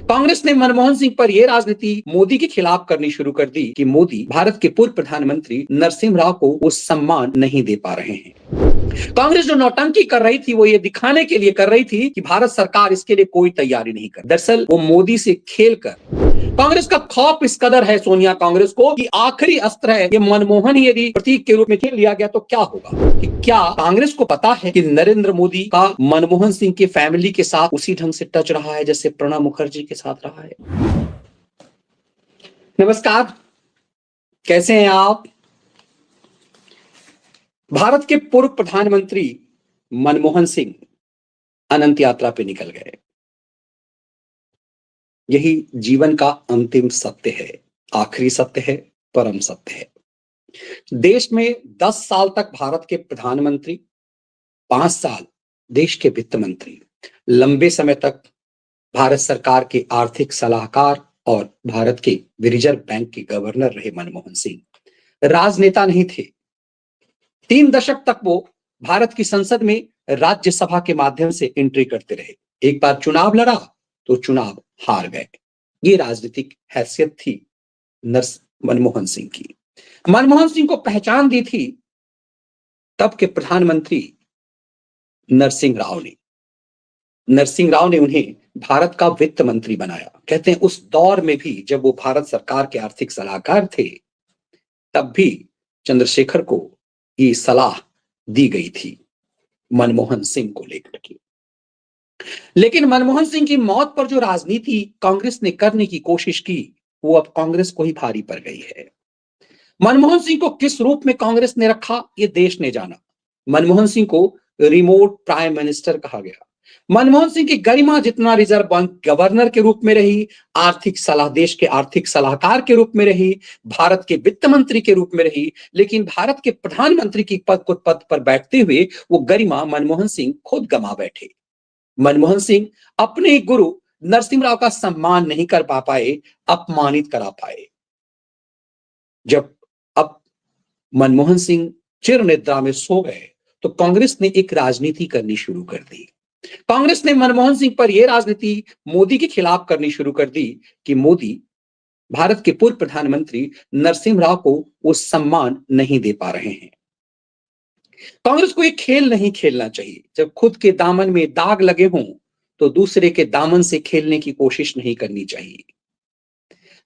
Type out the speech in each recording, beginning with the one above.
कांग्रेस ने मनमोहन सिंह पर यह राजनीति मोदी के खिलाफ करनी शुरू कर दी कि मोदी भारत के पूर्व प्रधानमंत्री नरसिम्हा राव को वो सम्मान नहीं दे पा रहे हैं। कांग्रेस जो नौटंकी कर रही थी वो ये दिखाने के लिए कर रही थी कि भारत सरकार इसके लिए कोई तैयारी नहीं कर। दरअसल वो मोदी से खेलकर कांग्रेस का खौफ इस कदर है सोनिया कांग्रेस को कि आखिरी अस्त्र है ये मनमोहन ही यदि प्रतीक के रूप में खेल लिया गया तो क्या होगा। कि क्या कांग्रेस को पता है कि नरेंद्र मोदी का मनमोहन सिंह की फैमिली के साथ उसी ढंग से टच रहा है जैसे प्रणब मुखर्जी के साथ रहा है। नमस्कार, कैसे हैं आप। भारत के पूर्व प्रधानमंत्री मनमोहन सिंह अनंत यात्रा पे निकल गए। यही जीवन का अंतिम सत्य है, आखिरी सत्य है, परम सत्य है। देश में 10 साल तक भारत के प्रधानमंत्री, 5 साल देश के वित्त मंत्री, लंबे समय तक भारत सरकार के आर्थिक सलाहकार और भारत के रिजर्व बैंक के गवर्नर रहे मनमोहन सिंह। राजनेता नहीं थे। 3 दशक तक वो भारत की संसद में राज्यसभा के माध्यम से एंट्री करते रहे। एक बार चुनाव लड़ा तो चुनाव हार गए। ये राजनीतिक हैसियत थी मनमोहन सिंह की। मनमोहन सिंह को पहचान दी थी तब के प्रधानमंत्री नरसिम्हा राव ने उन्हें भारत का वित्त मंत्री बनाया। कहते हैं उस दौर में भी जब वो भारत सरकार के आर्थिक सलाहकार थे तब भी चंद्रशेखर को ये सलाह दी गई थी मनमोहन सिंह को लेकर के। लेकिन मनमोहन सिंह की मौत पर जो राजनीति कांग्रेस ने करने की कोशिश की वो अब कांग्रेस को ही भारी पड़ गई है। मनमोहन सिंह को किस रूप में कांग्रेस ने रखा ये देश ने जाना। मनमोहन सिंह को रिमोट प्राइम मिनिस्टर कहा गया। मनमोहन सिंह की गरिमा जितना रिजर्व बैंक गवर्नर के रूप में रही, देश के आर्थिक सलाहकार के रूप में रही, भारत के वित्त मंत्री के रूप में रही, लेकिन भारत के प्रधानमंत्री की पद पर बैठते हुए वो गरिमा मनमोहन सिंह खुद गंवा बैठे। मनमोहन सिंह अपने गुरु नरसिम्हा राव का सम्मान नहीं कर पाए, अपमानित करा पाए। जब अब मनमोहन सिंह चिर निद्रा में सो गए तो कांग्रेस ने एक राजनीति करनी शुरू कर दी। कांग्रेस ने मनमोहन सिंह पर यह राजनीति मोदी के खिलाफ करनी शुरू कर दी कि मोदी भारत के पूर्व प्रधानमंत्री नरसिम्हा राव को वो सम्मान नहीं दे पा रहे हैं। कांग्रेस को ये खेल नहीं खेलना चाहिए। जब खुद के दामन में दाग लगे हों तो दूसरे के दामन से खेलने की कोशिश नहीं करनी चाहिए।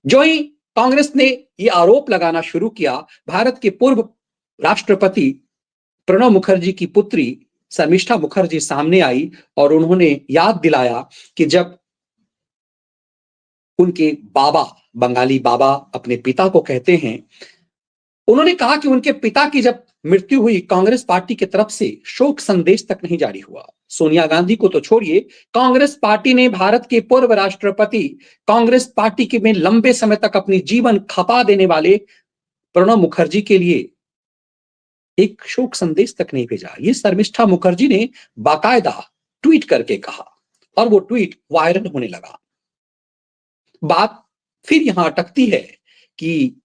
जो ही कांग्रेस ने ये आरोप लगाना शुरू किया, भारत के पूर्व राष्ट्रपति प्रणब मुखर्जी की पुत्री शर्मिष्ठा मुखर्जी सामने आई और उन्होंने याद दिलाया कि जब उनके बाबा, बंगाली बाबा अपने पिता को कहते हैं, उन्होंने कहा कि उनके पिता की जब मृत्यु हुई कांग्रेस पार्टी की तरफ से शोक संदेश तक नहीं जारी हुआ। सोनिया गांधी को तो छोड़िए, कांग्रेस पार्टी ने भारत के पूर्व राष्ट्रपति, कांग्रेस पार्टी के में लंबे समय तक अपनी जीवन खपा देने वाले प्रणब मुखर्जी के लिए एक शोक संदेश तक नहीं भेजा। ये शर्मिष्ठा मुखर्जी ने बाकायदा ट्वीट करके कहा और वो ट्वीट वायरल होने लगा। बात फिर यहां अटकती है कि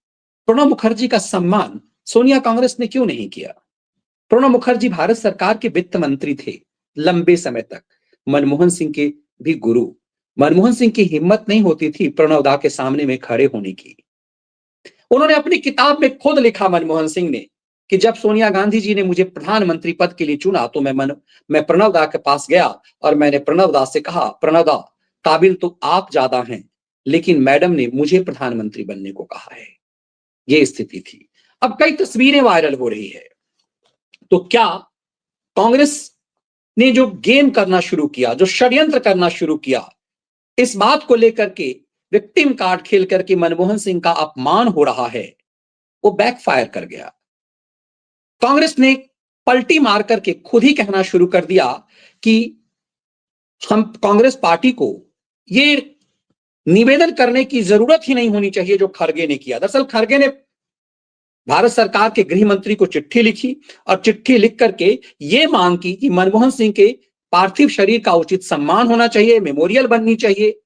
प्रणब मुखर्जी का सम्मान सोनिया कांग्रेस ने क्यों नहीं किया। प्रणब मुखर्जी भारत सरकार के वित्त मंत्री थे लंबे समय तक, मनमोहन सिंह के भी गुरु। मनमोहन सिंह की हिम्मत नहीं होती थी प्रणब दा के सामने में खड़े होने की। उन्होंने अपनी किताब में खुद लिखा मनमोहन सिंह ने कि जब सोनिया गांधी जी ने मुझे प्रधानमंत्री पद के लिए चुना तो मैं प्रणब दा के पास गया और मैंने प्रणब दा से कहा, प्रणब दा, काबिल तो आप ज्यादा हैं लेकिन मैडम ने मुझे प्रधानमंत्री बनने को कहा है। ये स्थिति थी। अब कई तस्वीरें वायरल हो रही है। तो क्या कांग्रेस ने जो गेम करना शुरू किया, जो षड्यंत्र करना शुरू किया, इस बात को लेकर के विक्टिम कार्ड खेल करके मनमोहन सिंह का अपमान हो रहा है, वो बैकफायर कर गया। कांग्रेस ने पलटी मार करके खुद ही कहना शुरू कर दिया कि हम कांग्रेस पार्टी को ये निवेदन करने की जरूरत ही नहीं होनी चाहिए जो खड़गे ने किया। दरअसल खड़गे ने भारत सरकार के गृह मंत्री को चिट्ठी लिखी और चिट्ठी लिख करके ये मांग की कि मनमोहन सिंह के पार्थिव शरीर का उचित सम्मान होना चाहिए, मेमोरियल बननी चाहिए।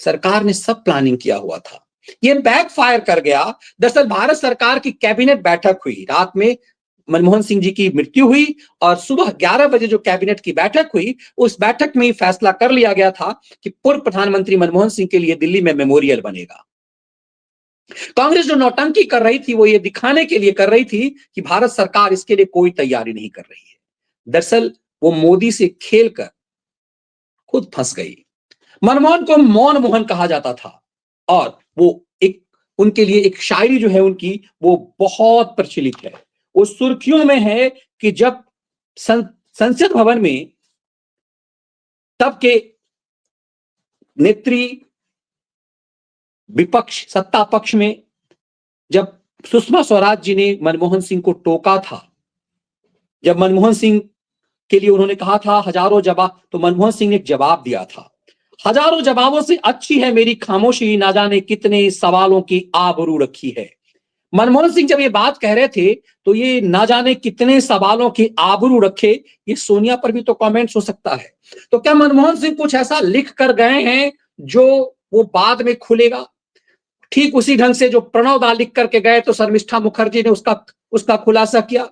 सरकार ने सब प्लानिंग किया हुआ था, ये बैकफायर कर गया। दरअसल भारत सरकार की कैबिनेट बैठक हुई रात में, मनमोहन सिंह जी की मृत्यु हुई और सुबह 11 बजे जो कैबिनेट की बैठक हुई, उस बैठक में ही फैसला कर लिया गया था कि पूर्व प्रधानमंत्री मनमोहन सिंह के लिए दिल्ली में मेमोरियल बनेगा। कांग्रेस जो नौटंकी कर रही थी वो ये दिखाने के लिए कर रही थी कि भारत सरकार इसके लिए कोई तैयारी नहीं कर रही है। दरअसल वो मोदी से खेलकर खुद फंस गई। मनमोहन को मौन मोहन कहा जाता था और वो एक उनके लिए एक शायरी जो है उनकी वो बहुत प्रचलित है। वो सुर्खियों में है कि जब संसद भवन में तब के नेत्री विपक्ष सत्ता पक्ष में जब सुषमा स्वराज जी ने मनमोहन सिंह को टोका था, जब मनमोहन सिंह के लिए उन्होंने कहा था हजारों जवाब, तो मनमोहन सिंह ने एक जवाब दिया था, हजारों जवाबों से अच्छी है मेरी खामोशी, ना जाने कितने सवालों की आबरू रखी है। मनमोहन सिंह जब ये बात कह रहे थे तो ये ना जाने कितने सवालों की आबरू रखे, ये सोनिया पर भी तो कमेंट्स हो सकता है। तो क्या मनमोहन सिंह कुछ ऐसा लिख कर गए हैं जो वो बाद में खुलेगा? ठीक उसी ढंग से जो प्रणव दा लिख करके गए तो शर्मिष्ठा मुखर्जी ने उसका खुलासा किया।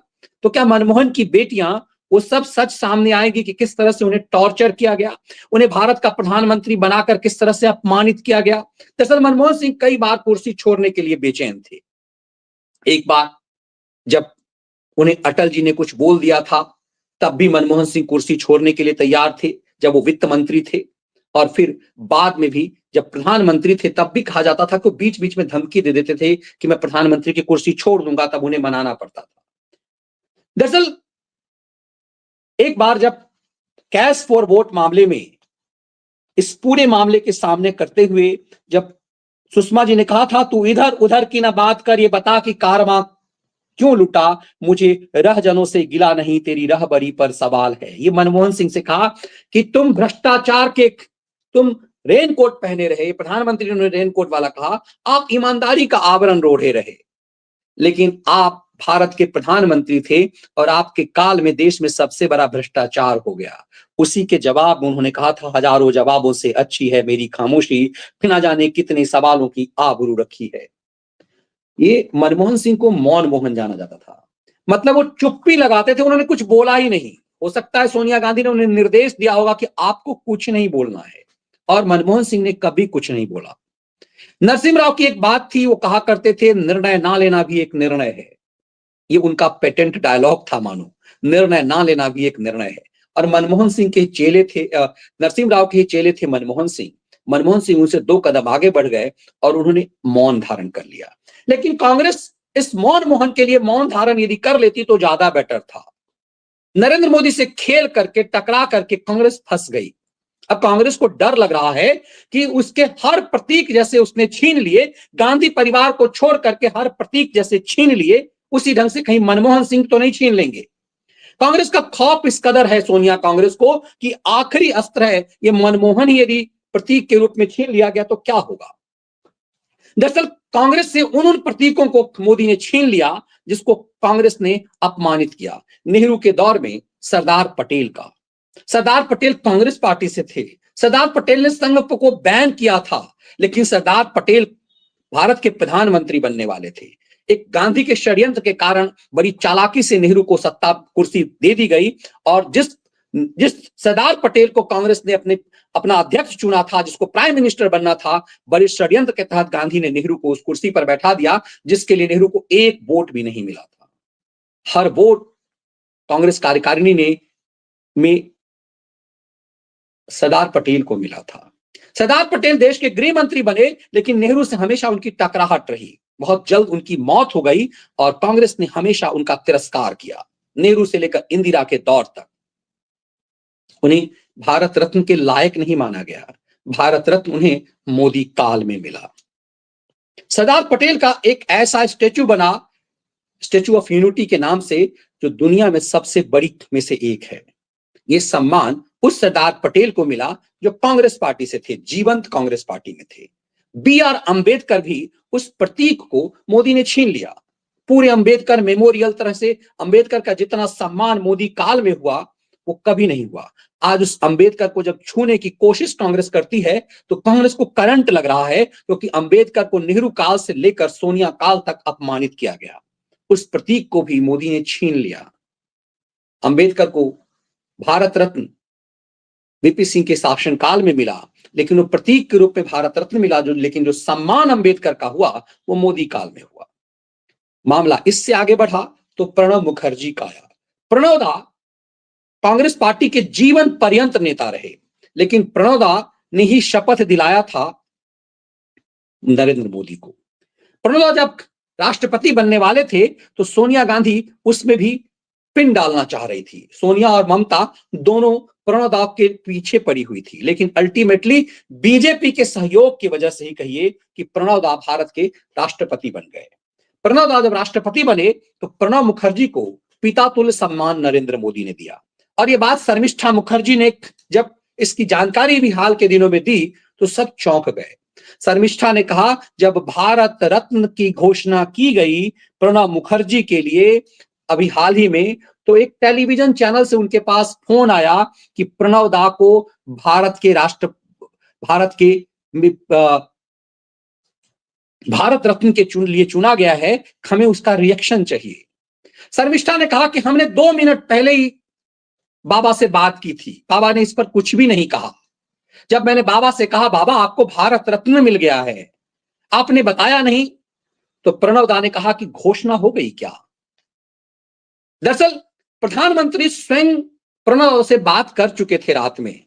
तो क्या मनमोहन की बेटियां वो सब सच सामने आएगी कि किस तरह से उन्हें टॉर्चर किया गया, उन्हें भारत का प्रधानमंत्री बनाकर किस तरह से अपमानित किया गया? दरअसल मनमोहन सिंह कई बार कुर्सी छोड़ने के लिए बेचैन थे। एक बार जब उन्हें अटल जी ने कुछ बोल दिया था तब भी मनमोहन सिंह कुर्सी छोड़ने के लिए तैयार थे, जब वो वित्त मंत्री थे। और फिर बाद में भी जब प्रधानमंत्री थे तब भी कहा जाता था कि बीच बीच में धमकी दे देते थे कि मैं प्रधानमंत्री की कुर्सी छोड़ दूंगा, तब उन्हें मनाना पड़ता था। दरअसल एक बार जब कैश फॉर वोट मामले में इस पूरे मामले के सामने करते हुए जब सुषमा जी ने कहा था तू इधर उधर की ना बात कर, ये बता कि कारवां क्यों लुटा, मुझे रहजनों से गिला नहीं, तेरी रहबरी पर सवाल है। ये मनमोहन सिंह से कहा कि तुम भ्रष्टाचार के, तुम रेनकोट पहने रहे, प्रधानमंत्री ने रेनकोट वाला कहा, आप ईमानदारी का आवरण ओढ़े रहे, लेकिन आप भारत के प्रधानमंत्री थे और आपके काल में देश में सबसे बड़ा भ्रष्टाचार हो गया। उसी के जवाब में उन्होंने कहा था हजारों जवाबों से अच्छी है मेरी खामोशी, फिर ना जाने कितने सवालों की आबरू रखी है। ये मनमोहन सिंह को मौन मोहन जाना जाता था, मतलब वो चुप्पी लगाते थे, उन्होंने कुछ बोला ही नहीं। हो सकता है सोनिया गांधी ने उन्हें निर्देश दिया होगा कि आपको कुछ नहीं बोलना है, और मनमोहन सिंह ने कभी कुछ नहीं बोला। नरसिम्हा राव की एक बात थी, वो कहा करते थे निर्णय ना लेना भी एक निर्णय है। ये उनका पेटेंट डायलॉग था मानो, निर्णय ना लेना भी एक निर्णय है। और मनमोहन सिंह के चेले थे, नरसिम्हा राव के चेले थे मनमोहन सिंह। मनमोहन सिंह उनसे 2 कदम आगे बढ़ गए और उन्होंने मौन धारण कर लिया। लेकिन कांग्रेस इस मौन मोहन के लिए मौन धारण यदि कर लेती तो ज्यादा बेटर था। नरेंद्र मोदी से खेल करके टकरा करके कांग्रेस फंस गई। अब कांग्रेस को डर लग रहा है कि उसके हर प्रतीक जैसे उसने छीन लिए, गांधी परिवार को छोड़ करके हर प्रतीक जैसे छीन लिए, उसी ढंग से कहीं मनमोहन सिंह तो नहीं छीन लेंगे। कांग्रेस का खौफ इस कदर है सोनिया कांग्रेस को कि आखिरी अस्त्र है ये मनमोहन ही यदि प्रतीक के रूप में छीन लिया गया तो क्या होगा। दरअसल कांग्रेस से उन प्रतीकों को मोदी ने छीन लिया जिसको कांग्रेस ने अपमानित किया। नेहरू के दौर में सरदार पटेल कांग्रेस पार्टी से थे। सरदार पटेल ने संघ को बैन किया था, लेकिन सरदार पटेल भारत के प्रधानमंत्री बनने वाले थे। एक गांधी के षड्यंत्र के कारण बड़ी चालाकी से नेहरू को सत्ता कुर्सी दे दी गई, और जिस सरदार पटेल को कांग्रेस ने अपना अध्यक्ष चुना था, जिसको प्राइम मिनिस्टर बनना था, बड़े षड्यंत्र के तहत गांधी ने नेहरू को उस कुर्सी पर बैठा दिया, जिसके लिए नेहरू को एक वोट भी नहीं मिला था। हर वोट कांग्रेस कार्यकारिणी में सरदार पटेल को मिला था। सरदार पटेल देश के गृह मंत्री बने, लेकिन नेहरू से हमेशा उनकी टकराहट रही। बहुत जल्द उनकी मौत हो गई और कांग्रेस ने हमेशा उनका तिरस्कार किया। नेहरू से लेकर इंदिरा के दौर तक उन्हें भारत रत्न के लायक नहीं माना गया। भारत रत्न उन्हें मोदी काल में मिला। सरदार पटेल का एक ऐसा स्टैचू बना, स्टैचू ऑफ यूनिटी के नाम से, जो दुनिया में सबसे बड़ी में से एक है। यह सम्मान उस सरदार पटेल को मिला जो कांग्रेस पार्टी से थे, जीवंत कांग्रेस पार्टी में थे। B.R. अंबेडकर भी उस प्रतीक को मोदी ने छीन लिया। पूरे अंबेडकर मेमोरियल तरह से अंबेडकर का जितना सम्मान मोदी काल में हुआ वो कभी नहीं हुआ। आज उस अंबेडकर को जब छूने की कोशिश कांग्रेस करती है तो कांग्रेस को करंट लग रहा है, क्योंकि अंबेडकर को नेहरू काल से लेकर सोनिया काल तक अपमानित किया गया। उस प्रतीक को भी मोदी ने छीन लिया। अंबेडकर को भारत रत्न वीपी सिंह के शासनकाल में मिला, लेकिन वो प्रतीक के रूप में भारत रत्न मिला, लेकिन जो सम्मान अंबेडकर का हुआ वो मोदी काल में हुआ। मामला इससे आगे बढ़ा तो प्रणब मुखर्जी का आया। प्रणब दा कांग्रेस पार्टी के जीवन पर्यंत नेता रहे, लेकिन प्रणब दा ने ही शपथ दिलाया था नरेंद्र मोदी को। प्रणब दा जब राष्ट्रपति बनने वाले थे तो सोनिया गांधी उसमें भी पिन डालना चाह रही थी। सोनिया और ममता दोनों प्रणब दा के पीछे पड़ी हुई थी, लेकिन अल्टीमेटली बीजेपी के सहयोग की वजह से ही कहिए कि प्रणब दा भारत के राष्ट्रपति बन गए। प्रणब दा जब राष्ट्रपति बने तो प्रणब मुखर्जी को पिता तुल्य सम्मान नरेंद्र मोदी ने दिया। और ये बात शर्मिष्ठा मुखर्जी ने जब इसकी जानकारी भी हाल के दिनों में दी तो सब चौंक गए। शर्मिष्ठा ने कहा, जब भारत रत्न की घोषणा की गई प्रणब मुखर्जी के लिए अभी हाल ही में, तो एक टेलीविजन चैनल से उनके पास फोन आया कि प्रणब दा को भारत रत्न के लिए चुना गया है, हमें उसका रिएक्शन चाहिए। शर्मिष्ठा ने कहा कि हमने 2 मिनट पहले ही बाबा से बात की थी, बाबा ने इस पर कुछ भी नहीं कहा। जब मैंने बाबा से कहा, बाबा आपको भारत रत्न मिल गया है, आपने बताया नहीं, तो प्रणब दा ने कहा कि घोषणा हो गई क्या। दरअसल प्रधानमंत्री स्वयं प्रणब से बात कर चुके थे रात में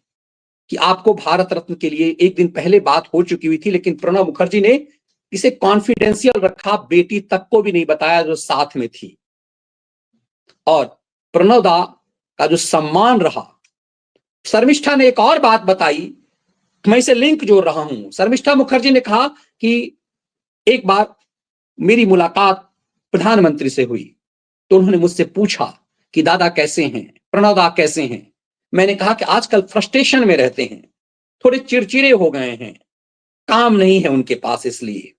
कि आपको भारत रत्न के लिए एक दिन पहले बात हो चुकी हुई थी, लेकिन प्रणब मुखर्जी ने इसे कॉन्फिडेंशियल रखा, बेटी तक को भी नहीं बताया जो साथ में थी। और प्रणब दा का जो सम्मान रहा। शर्मिष्ठा ने एक और बात बताई, मैं इसे लिंक जोड़ रहा हूं। शर्मिष्ठा मुखर्जी ने कहा कि एक बार मेरी मुलाकात प्रधानमंत्री से हुई तो उन्होंने मुझसे पूछा कि दादा कैसे हैं, प्रणब दा कैसे हैं। मैंने कहा कि आजकल फ्रस्ट्रेशन में रहते हैं, थोड़े चिड़चिड़े हो गए हैं, काम नहीं है उनके पास इसलिए।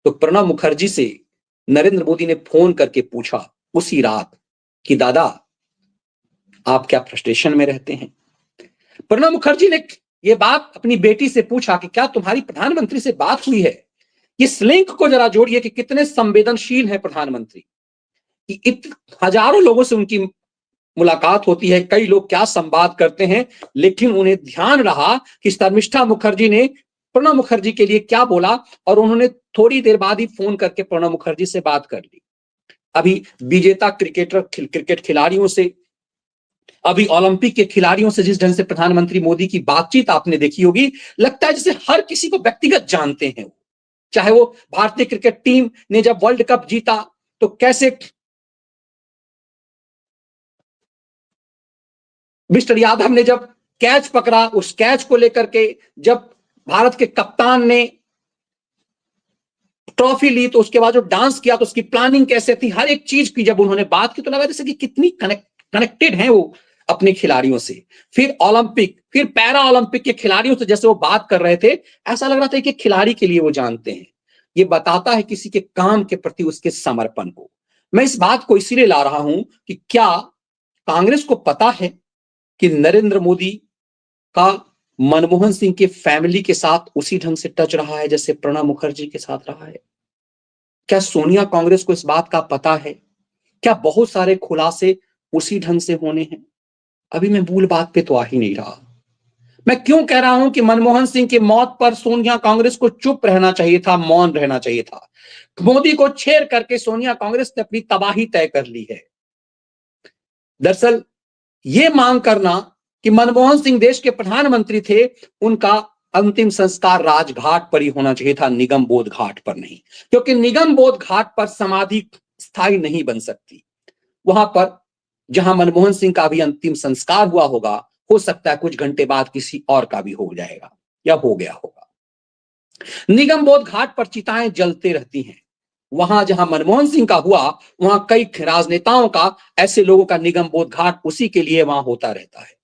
तो प्रणब मुखर्जी से नरेंद्र मोदी ने फोन करके पूछा उसी रात कि दादा आप क्या फ्रस्ट्रेशन में रहते हैं। प्रणब मुखर्जी ने यह बात अपनी बेटी से पूछा कि क्या तुम्हारी प्रधानमंत्री से बात हुई है। इस लिंक को जरा जोड़िए कि कितने संवेदनशील है प्रधानमंत्री, कि हजारों लोगों से उनकी मुलाकात होती है, कई लोग क्या संवाद करते हैं, लेकिन उन्हें ध्यान रहा कि शर्मिष्ठा मुखर्जी ने प्रणब मुखर्जी के लिए क्या बोला, और उन्होंने थोड़ी देर बाद ही फोन करके प्रणब मुखर्जी से बात कर ली। अभी विजेता क्रिकेट खिलाड़ियों से, अभी ओलंपिक के खिलाड़ियों से जिस ढंग से प्रधानमंत्री मोदी की बातचीत आपने देखी होगी, लगता है जैसे हर किसी को व्यक्तिगत जानते हैं। चाहे वो भारतीय क्रिकेट टीम ने जब वर्ल्ड कप जीता तो कैसे मिस्टर यादव ने जब कैच पकड़ा, उस कैच को लेकर के जब भारत के कप्तान ने ट्रॉफी ली तो उसके बाद जो डांस किया तो उसकी प्लानिंग कैसे थी, हर एक चीज की जब उन्होंने बात की तो लगा जैसे कि कितनी कनेक्टेड हैं वो अपने खिलाड़ियों से। फिर ओलंपिक, फिर पैरा ओलंपिक के खिलाड़ियों से जैसे वो बात कर रहे थे, ऐसा लग रहा था कि खिलाड़ी के लिए वो जानते हैं। ये बताता है किसी के काम के प्रति उसके समर्पण को। मैं इस बात को इसीलिए ला रहा हूं कि क्या कांग्रेस को पता है कि नरेंद्र मोदी का मनमोहन सिंह के फैमिली के साथ उसी ढंग से टच रहा है जैसे प्रणब मुखर्जी के साथ रहा है। क्या सोनिया कांग्रेस को इस बात का पता है? क्या बहुत सारे खुलासे उसी ढंग से होने हैं? अभी मैं मूल बात पे तो आ ही नहीं रहा। मैं क्यों कह रहा हूं कि मनमोहन सिंह की मौत पर सोनिया कांग्रेस को चुप रहना चाहिए था, मौन रहना चाहिए था। मोदी को छेड़ करके सोनिया कांग्रेस ने अपनी तबाही तय कर ली है। दरअसल यह मांग करना कि मनमोहन सिंह देश के प्रधानमंत्री थे, उनका अंतिम संस्कार राजघाट पर ही होना चाहिए था, निगम बोध घाट पर नहीं, क्योंकि निगम बोध घाट पर समाधि स्थायी नहीं बन सकती। वहां पर जहां मनमोहन सिंह का भी अंतिम संस्कार हुआ होगा, हो सकता है कुछ घंटे बाद किसी और का भी हो जाएगा या हो गया होगा। निगम बोध घाट पर चिताएं जलते रहती हैं। वहां जहां मनमोहन सिंह का हुआ, वहां कई राजनेताओं का, ऐसे लोगों का निगम बोध घाट उसी के लिए वहां होता रहता है।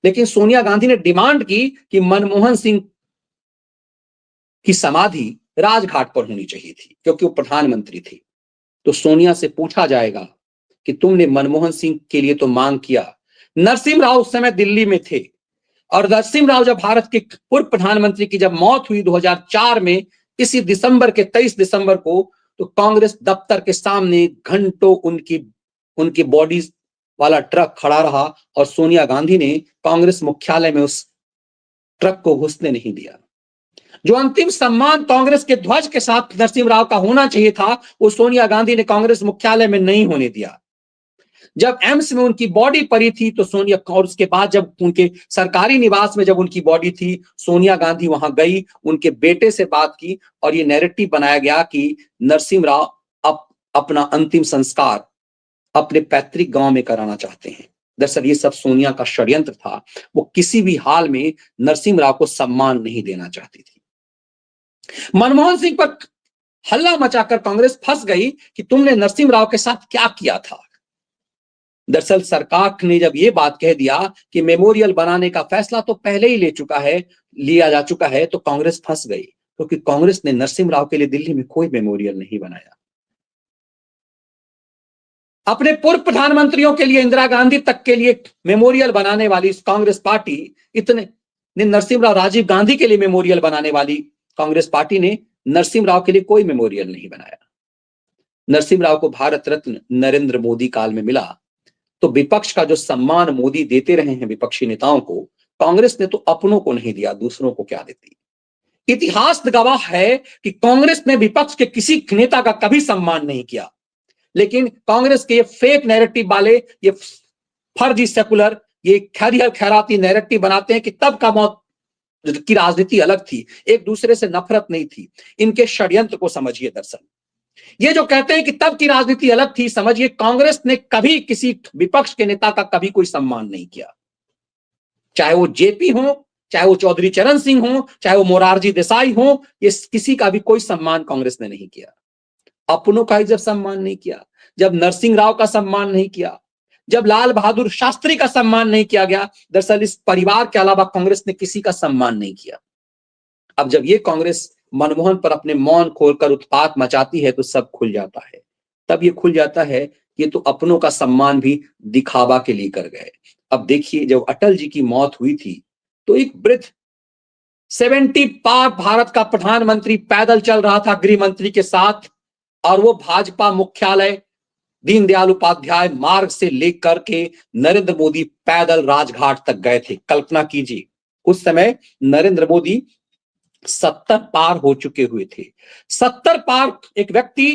लेकिन सोनिया गांधी ने डिमांड की कि मनमोहन सिंह की समाधि राजघाट पर होनी चाहिए थी क्योंकि वो प्रधानमंत्री थी। तो सोनिया से पूछा जाएगा कि तुमने मनमोहन सिंह के लिए तो मांग किया, नरसिम्हा राव उस समय दिल्ली में थे, और नरसिम्हा राव जब भारत के पूर्व प्रधानमंत्री की जब मौत हुई 2004 में, इसी दिसंबर के 23 दिसंबर को, तो कांग्रेस दफ्तर के सामने घंटों उनकी बॉडीज वाला ट्रक खड़ा रहा और सोनिया गांधी ने कांग्रेस मुख्यालय में उस ट्रक को घुसने नहीं दिया। जो अंतिम सम्मान कांग्रेस के ध्वज के साथ नरसिम्हा राव का होना चाहिए था, वो सोनिया गांधी ने कांग्रेस मुख्यालय में नहीं होने दिया। जब एम्स में उनकी बॉडी पड़ी थी तो सोनिया, और उसके बाद जब उनके सरकारी निवास में जब उनकी बॉडी थी, सोनिया गांधी वहां गई, उनके बेटे से बात की और ये नैरेटिव बनाया गया कि नरसिम्हा राव अपना अंतिम संस्कार अपने पैतृक गांव में कराना चाहते हैं। दरअसल ये सब सोनिया का षड्यंत्र था। वो किसी भी हाल में नरसिम्हा राव को सम्मान नहीं देना चाहती थी। मनमोहन सिंह पर हल्ला मचाकर कांग्रेस फंस गई कि तुमने नरसिम्हा राव के साथ क्या किया था। दरअसल सरकार ने जब ये बात कह दिया कि मेमोरियल बनाने का फैसला तो पहले ही लिया जा चुका है, तो कांग्रेस फंस गई, क्योंकि कांग्रेस ने नरसिम्हा राव के लिए दिल्ली में कोई मेमोरियल नहीं बनाया। अपने पूर्व प्रधानमंत्रियों के लिए, इंदिरा गांधी तक के लिए मेमोरियल बनाने वाली कांग्रेस पार्टी नरसिम्हा राव, राजीव गांधी के लिए मेमोरियल बनाने वाली कांग्रेस पार्टी ने नरसिम्हा राव के लिए कोई मेमोरियल नहीं बनाया। नरसिम्हा राव को भारत रत्न नरेंद्र मोदी काल में मिला, तो विपक्ष का जो सम्मान मोदी देते रहे हैं विपक्षी नेताओं को, कांग्रेस ने तो अपनों को नहीं दिया, दूसरों को क्या देती। इतिहास गवाह है कि कांग्रेस ने विपक्ष के किसी नेता का कभी सम्मान नहीं किया, लेकिन कांग्रेस के ये फेक नैरेटिव वाले, ये फर्जी सेकुलर, ये खैराती नैरेटिव बनाते हैं कि तब का मौत की राजनीति अलग थी, एक दूसरे से नफरत नहीं थी। इनके षड्यंत्र को समझिए। दरअसल ये जो कहते हैं कि तब की राजनीति अलग थी, समझिए कांग्रेस ने कभी किसी विपक्ष के नेता का कभी कोई सम्मान नहीं किया, चाहे वो जेपी हो, चाहे वो चौधरी चरण सिंह हो, चाहे वो मोरारजी देसाई हो, ये किसी का भी कोई सम्मान कांग्रेस ने नहीं किया। अपनों का ही जब सम्मान नहीं किया, जब नरसिंह राव का सम्मान नहीं किया, जब लाल बहादुर शास्त्री का सम्मान नहीं किया गया, दरअसल इस परिवार के अलावा कांग्रेस ने किसी का सम्मान नहीं किया। अब जब ये कांग्रेस मनमोहन पर अपने मौन खोलकर उत्पात मचाती है तो सब खुल जाता है। तब ये खुल जाता है ये तो अपनों का सम्मान भी दिखावा के लिए कर गए। अब देखिए, जब अटल जी की मौत हुई थी तो एक वृद्ध 70 पार भारत का प्रधानमंत्री पैदल चल रहा था गृह मंत्री के साथ, और वो भाजपा मुख्यालय दीनदयाल उपाध्याय मार्ग से लेकर के नरेंद्र मोदी पैदल राजघाट तक गए थे। कल्पना कीजिए, उस समय नरेंद्र मोदी 70 पार हो चुके हुए थे। 70 पार एक व्यक्ति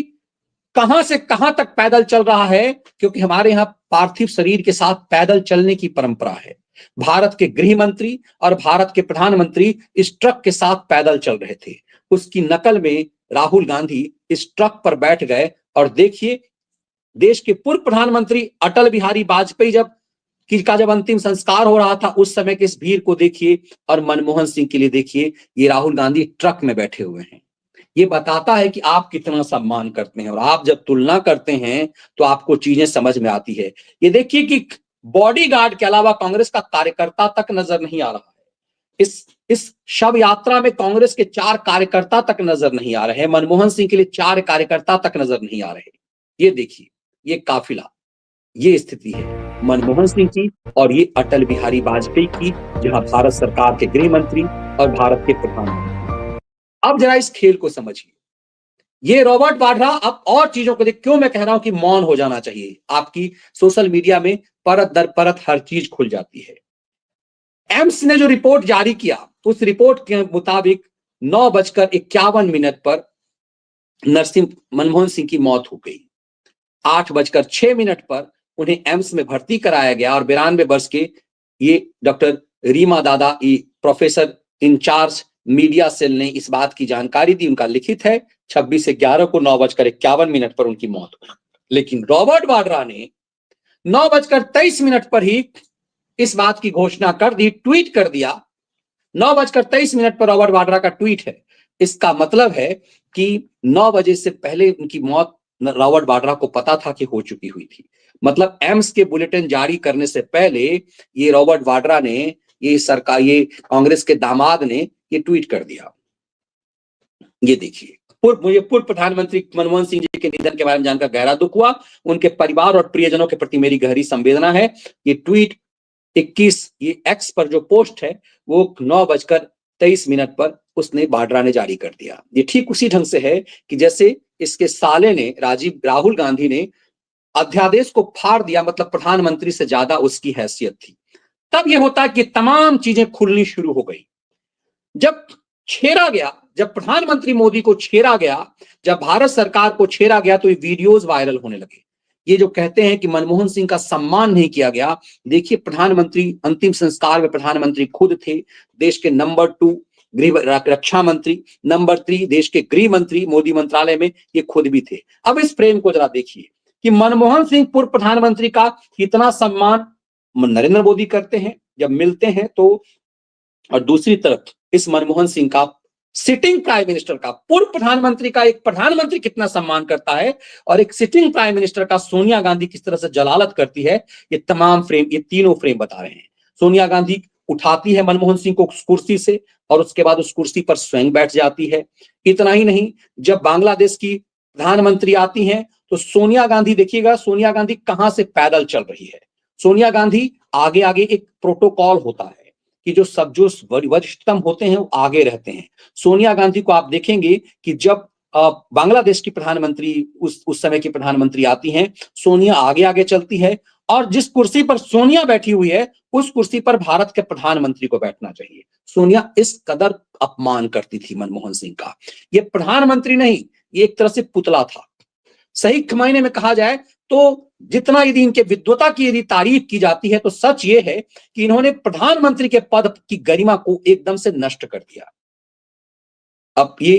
कहां से कहां तक पैदल चल रहा है, क्योंकि हमारे यहां पार्थिव शरीर के साथ पैदल चलने की परंपरा है। भारत के गृह मंत्री और भारत के प्रधानमंत्री इस ट्रक के साथ पैदल चल रहे थे। उसकी नकल में राहुल गांधी इस ट्रक पर बैठ गए, और देखिए देश के पूर्व प्रधानमंत्री अटल बिहारी वाजपेयी जब अंतिम संस्कार हो रहा था, उस समय के इस भीड़ को देखिए, और मनमोहन सिंह के लिए देखिए, ये राहुल गांधी ट्रक में बैठे हुए हैं। ये बताता है कि आप कितना सम्मान करते हैं, और आप जब तुलना करते हैं तो आपको चीजें समझ में आती है। ये देखिए कि बॉडीगार्ड के अलावा कांग्रेस का कार्यकर्ता तक नजर नहीं आ रहा है। इस शव यात्रा में कांग्रेस के 4 कार्यकर्ता तक नजर नहीं आ रहे हैं। मनमोहन सिंह के लिए 4 कार्यकर्ता तक नजर नहीं आ रहे। ये देखिए, ये काफिला, ये स्थिति है मनमोहन सिंह की और ये अटल बिहारी वाजपेयी की, जहां भारत सरकार के गृह मंत्री और भारत के प्रधानमंत्री। अब जरा इस खेल को समझिए। ये रॉबर्ट वाड्रा, अब और चीजों को देख, क्यों मैं कह रहा हूं कि मौन हो जाना चाहिए। आपकी सोशल मीडिया में परत दर परत हर चीज खुल जाती है। एम्स ने जो रिपोर्ट जारी किया, उस रिपोर्ट के मुताबिक 9:51 पर मनमोहन सिंह की मौत हो गई। 8:06 पर उन्हें एम्स में भर्ती कराया गया, और 92 वर्ष के ये डॉक्टर रीमा दादा, प्रोफेसर इंचार्ज मीडिया सेल ने इस बात की जानकारी दी। उनका लिखित है 26/11 को 9:51 पर उनकी मौत हुई। लेकिन रॉबर्ट वाड्रा ने 9:23 पर ही इस बात की घोषणा कर दी, ट्वीट कर दिया। 9:23 पर रॉबर्ट वाड्रा का ट्वीट है। इसका मतलब है कि 9 बजे से पहले उनकी मौत रॉबर्ट वाड्रा को पता था कि हो चुकी हुई थी। मतलब एम्स के बुलेटिन जारी करने से पहले ये रॉबर्ट वाड्रा ने, ये कांग्रेस के दामाद ने ये ट्वीट कर दिया। ये देखिए, मुझे पूर्व प्रधानमंत्री मनमोहन सिंह जी के निधन के बारे में जानकर गहरा दुख हुआ। उनके परिवार और प्रियजनों के प्रति मेरी गहरी संवेदना है। ये ट्वीट 21, ये एक्स पर जो पोस्ट है वो 9:51 23 मिनट पर उसने वाड्रा ने जारी कर दिया। ये ठीक उसी ढंग से है कि जैसे इसके साले ने राहुल गांधी ने अध्यादेश को फाड़ दिया, मतलब प्रधानमंत्री से ज्यादा उसकी हैसियत थी। तब यह होता है कि तमाम चीजें खुलनी शुरू हो गई। जब छेड़ा गया, जब प्रधानमंत्री मोदी को छेड़ा गया, जब भारत सरकार को छेड़ा गया, तो ये वीडियोस वायरल होने लगे। ये जो कहते हैं कि मनमोहन सिंह का सम्मान नहीं किया गया, देखिए प्रधानमंत्री अंतिम संस्कार में प्रधानमंत्री खुद थे, देश के नंबर 2 रक्षा मंत्री, नंबर 3 देश के गृह मंत्री मोदी मंत्रालय में ये खुद भी थे। अब इस फ्रेम को जरा देखिए कि मनमोहन सिंह पूर्व प्रधानमंत्री का इतना सम्मान नरेंद्र मोदी करते हैं जब मिलते हैं तो, और दूसरी तरफ इस मनमोहन सिंह का, सिटिंग प्राइम मिनिस्टर का, पूर्व प्रधानमंत्री का एक प्रधानमंत्री कितना सम्मान करता है और एक सिटिंग प्राइम मिनिस्टर का सोनिया गांधी किस तरह से जलालत करती है, ये तमाम फ्रेम, ये तीनों फ्रेम बता रहे हैं। सोनिया गांधी उठाती है मनमोहन सिंह को उस कुर्सी से और उसके बाद उस कुर्सी पर स्वयं बैठ जाती है। इतना ही नहीं, जब बांग्लादेश की प्रधानमंत्री आती हैं तो सोनिया गांधी, देखिएगा सोनिया गांधी कहां से पैदल चल रही है। सोनिया गांधी आगे आगे, एक प्रोटोकॉल होता है कि जो वरिष्ठतम होते हैं वो आगे रहते हैं। सोनिया गांधी को आप देखेंगे कि जब बांग्लादेश की प्रधानमंत्री, उस समय की प्रधानमंत्री आती हैं, सोनिया आगे आगे चलती है और जिस कुर्सी पर सोनिया बैठी हुई है उस कुर्सी पर भारत के प्रधानमंत्री को बैठना चाहिए। सोनिया इस कदर अपमान करती थी मनमोहन सिंह का। ये प्रधानमंत्री नहीं, ये एक तरह से पुतला था। सही मायने में कहा जाए तो जितना यदि इनके विद्वता की यदि तारीफ की जाती है तो सच ये है कि इन्होंने प्रधानमंत्री के पद की गरिमा को एकदम से नष्ट कर दिया। अब ये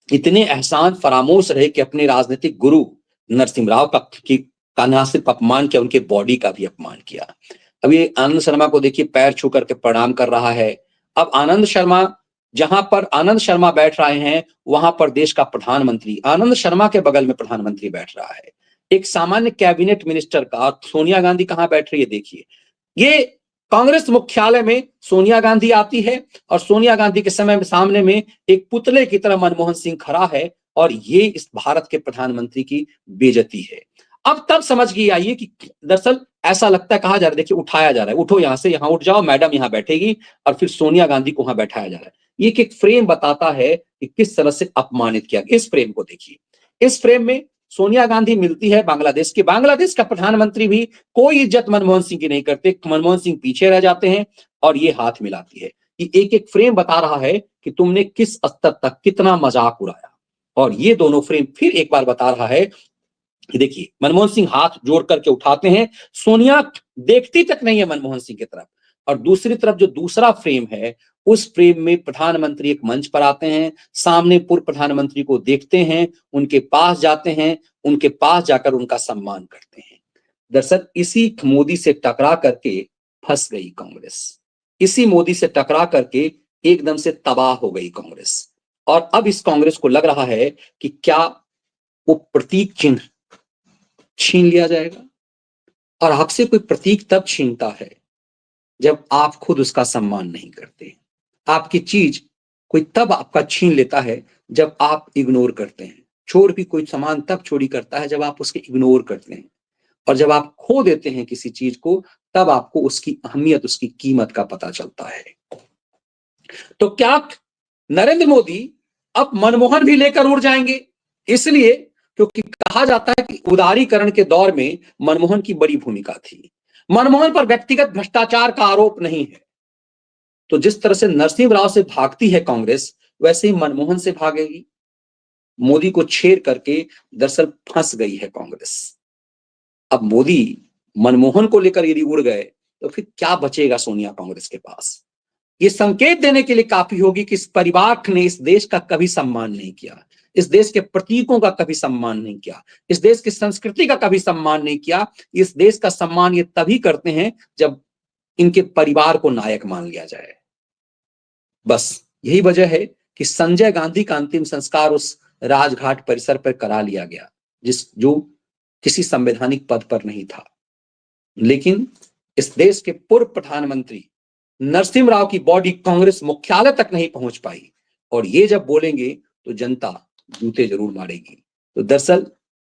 इतने एहसान फरामोश रहे कि अपने राजनीतिक गुरु नरसिम्हा राव का न सिर्फ अपमान किया, उनके बॉडी का भी अपमान किया। अब ये आनंद शर्मा को देखिए पैर छू करके प्रणाम कर रहा है। अब आनंद शर्मा, जहां पर आनंद शर्मा बैठ रहे हैं वहां पर देश का प्रधानमंत्री आनंद शर्मा के बगल में प्रधानमंत्री बैठ रहा है। एक सामान्य कैबिनेट मिनिस्टर का सोनिया गांधी कहां बैठ रही है देखिए। ये कांग्रेस मुख्यालय में सोनिया गांधी आती है और सोनिया गांधी के समय में सामने में एक पुतले की तरह मनमोहन सिंह खड़ा है और ये इस भारत के प्रधानमंत्री की बेइज्जती है। अब तब समझ गई आइए कि दरअसल ऐसा लगता है, कहा जा रहा है, देखिए उठाया जा रहा है, उठो यहां से, यहां उठ जाओ, मैडम यहां बैठेगी और फिर सोनिया गांधी को वहां बैठाया जा रहा है। ये एक फ्रेम बताता है कि किस तरह से अपमानित किया। इस फ्रेम को देखिए, इस फ्रेम में सोनिया गांधी मिलती है बांग्लादेश की, बांग्लादेश का प्रधानमंत्री भी कोई इज्जत मनमोहन सिंह की नहीं करते, मनमोहन सिंह पीछे रह जाते हैं और ये हाथ मिलाती है। कि एक एक फ्रेम बता रहा है कि तुमने किस स्तर तक कितना मजाक उड़ाया। और ये दोनों फ्रेम फिर एक बार बता रहा है कि देखिए मनमोहन सिंह हाथ जोड़ करके उठाते हैं, सोनिया देखती तक नहीं है मनमोहन सिंह की तरफ। और दूसरी तरफ जो दूसरा फ्रेम है, उस फ्रेम में प्रधानमंत्री एक मंच पर आते हैं, सामने पूर्व प्रधानमंत्री को देखते हैं, उनके पास जाते हैं, उनके पास जाकर उनका सम्मान करते हैं। दरअसल इसी मोदी से टकरा करके फंस गई कांग्रेस, इसी मोदी से टकरा करके एकदम से तबाह हो गई कांग्रेस। और अब इस कांग्रेस को लग रहा है कि क्या वो प्रतीक चिन्ह छीन लिया जाएगा। और आपसे कोई प्रतीक तब छीनता है जब आप खुद उसका सम्मान नहीं करते। आपकी चीज कोई तब आपका छीन लेता है जब आप इग्नोर करते हैं। चोर भी कोई सामान तब चोरी करता है जब आप उसके इग्नोर करते हैं। और जब आप खो देते हैं किसी चीज को, तब आपको उसकी अहमियत, उसकी कीमत का पता चलता है। तो क्या नरेंद्र मोदी अब मनमोहन भी लेकर उड़ जाएंगे? इसलिए क्योंकि कहा जाता है कि उदारीकरण के दौर में मनमोहन की बड़ी भूमिका थी। मनमोहन पर व्यक्तिगत भ्रष्टाचार का आरोप नहीं है। तो जिस तरह से नरसिम्हा राव से भागती है कांग्रेस, वैसे ही मनमोहन से भागेगी। मोदी को छेड़ करके दरअसल फंस गई है कांग्रेस। अब मोदी मनमोहन को लेकर यदि उड़ गए तो फिर क्या बचेगा सोनिया कांग्रेस के पास। ये संकेत देने के लिए काफी होगी कि इस परिवार ने इस देश का कभी सम्मान नहीं किया, इस देश के प्रतीकों का कभी सम्मान नहीं किया, इस देश की संस्कृति का कभी सम्मान नहीं किया। इस देश का सम्मान ये तभी करते हैं जब इनके परिवार को नायक मान लिया जाए। बस यही वजह है कि संजय गांधी का अंतिम संस्कार उस राजघाट परिसर पर करा लिया गया, जो किसी संवैधानिक पद पर नहीं था। लेकिन इस देश के पूर्व प्रधानमंत्री नरसिम्हा राव की बॉडी कांग्रेस मुख्यालय तक नहीं पहुंच पाई। और ये जब बोलेंगे तो जनता जूते जरूर मारेगी। तो दरअसल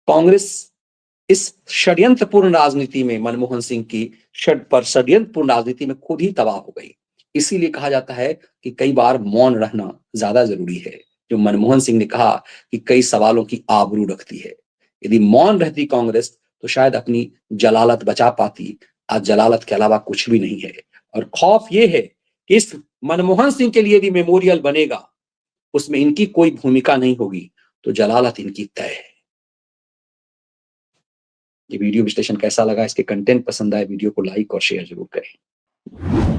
कांग्रेस इस षड्यंत्रपूर्ण राजनीति में, मनमोहन सिंह की षड्यंत्रपूर्ण राजनीति में खुद ही तबाह हो गई। इसीलिए कहा जाता है कि कई बार मौन रहना ज्यादा जरूरी है। जो मनमोहन सिंह ने कहा कि कई सवालों की आबरू रखती है। यदि मौन रहती कांग्रेस तो शायद अपनी जलालत बचा पाती। आज जलालत के अलावा कुछ भी नहीं है। और खौफ ये है कि इस मनमोहन सिंह के लिए यदि मेमोरियल बनेगा, उसमें इनकी कोई भूमिका नहीं होगी, तो जलालत इनकी तय है। ये वीडियो विश्लेषण कैसा लगा? इसके कंटेंट पसंद आए वीडियो को लाइक और शेयर जरूर करें।